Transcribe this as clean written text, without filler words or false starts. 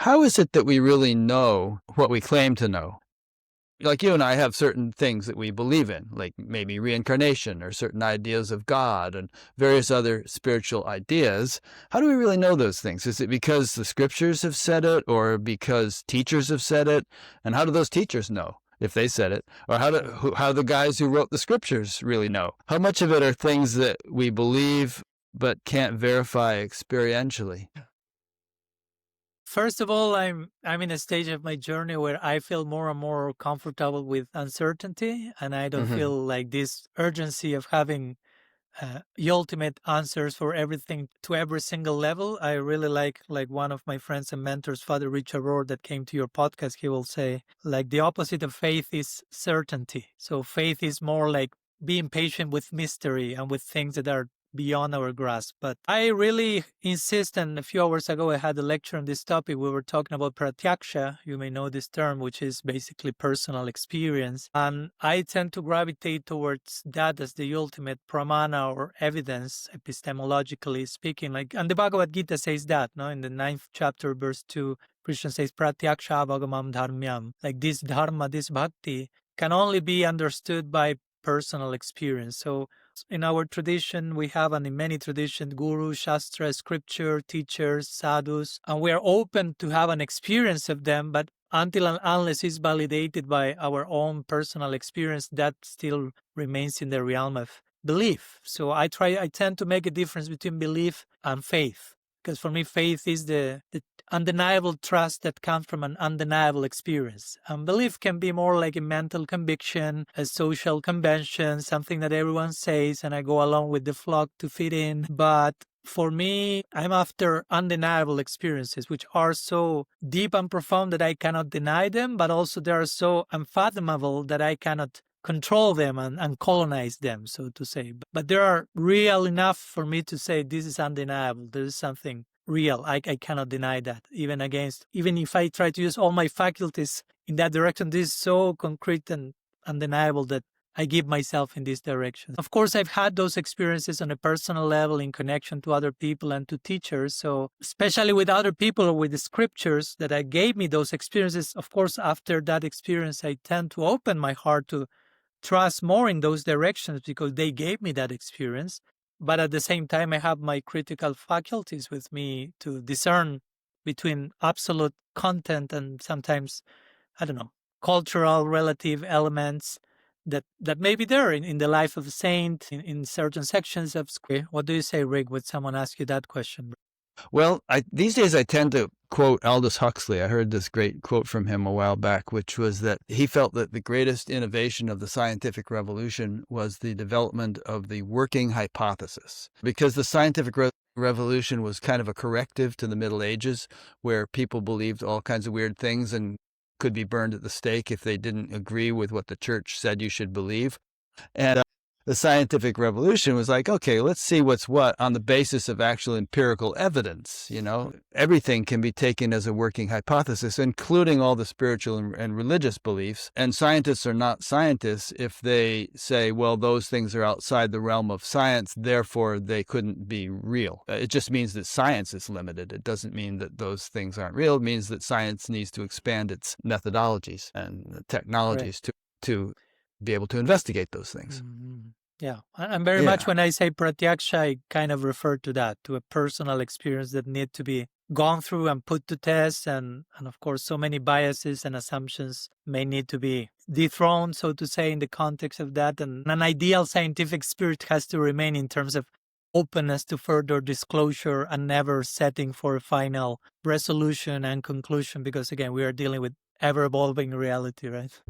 how is it that we really know what we claim to know? Like you and I have certain things that we believe in, like maybe reincarnation or certain ideas of God and various other spiritual ideas. How do we really know those things? Is it because the scriptures have said it or because teachers have said it? And how do those teachers know if they said it? Or how the guys who wrote the scriptures really know? How much of it are things that we believe but can't verify experientially? First of all, I'm in a stage of my journey where I feel more and more comfortable with uncertainty, and I don't feel like this urgency of having the ultimate answers for everything to every single level. I really like one of my friends and mentors, Father Richard Rohr, that came to your podcast. He will say, like, the opposite of faith is certainty. So faith is more like being patient with mystery and with things that are beyond our grasp. But I really insist, and a few hours ago I had a lecture on this topic. We were talking about pratyaksha. You may know this term, which is basically personal experience. And I tend to gravitate towards that as the ultimate pramana or evidence, epistemologically speaking. And the Bhagavad Gita says that, no? In the 9th chapter, verse 2, Krishna says, pratyaksha bhagamam dharmyam. Like this dharma, this bhakti, can only be understood by personal experience. So in our tradition, we have, and in many traditions, guru, shastra, scripture, teachers, sadhus, and we are open to have an experience of them, but until and unless it's validated by our own personal experience, that still remains in the realm of belief. So I tend to make a difference between belief and faith, because for me, faith is the undeniable trust that comes from an undeniable experience. And belief can be more like a mental conviction, a social convention, something that everyone says, and I go along with the flock to fit in. But for me, I'm after undeniable experiences, which are so deep and profound that I cannot deny them, but also they are so unfathomable that I cannot control them and colonize them, so to say. But they are real enough for me to say this is undeniable. There is something real. I cannot deny that. Even if I try to use all my faculties in that direction, this is so concrete and undeniable that I give myself in this direction. Of course, I've had those experiences on a personal level in connection to other people and to teachers. So especially with other people or with the scriptures that I gave me those experiences, of course, after that experience, I tend to open my heart to trust more in those directions because they gave me that experience. But at the same time, I have my critical faculties with me to discern between absolute content and sometimes, I don't know, cultural relative elements that may be there in the life of a saint, in certain sections of scripture. What do you say, Rick, when someone asks you that question? Well, these days I tend to quote Aldous Huxley. I heard this great quote from him a while back, which was that he felt that the greatest innovation of the scientific revolution was the development of the working hypothesis. Because the scientific revolution was kind of a corrective to the Middle Ages, where people believed all kinds of weird things and could be burned at the stake if they didn't agree with what the church said you should believe. And the scientific revolution was like, okay, let's see what's what on the basis of actual empirical evidence. You know, everything can be taken as a working hypothesis, including all the spiritual and religious beliefs. And scientists are not scientists if they say, well, those things are outside the realm of science, therefore they couldn't be real. It just means that science is limited. It doesn't mean that those things aren't real. It means that science needs to expand its methodologies and technologies to be able to investigate those things. Mm-hmm. Yeah, and very much when I say pratyaksha, I kind of refer to that, to a personal experience that need to be gone through and put to test. And of course, so many biases and assumptions may need to be dethroned, so to say, in the context of that. And an ideal scientific spirit has to remain in terms of openness to further disclosure and never setting for a final resolution and conclusion, because again, we are dealing with ever-evolving reality, right?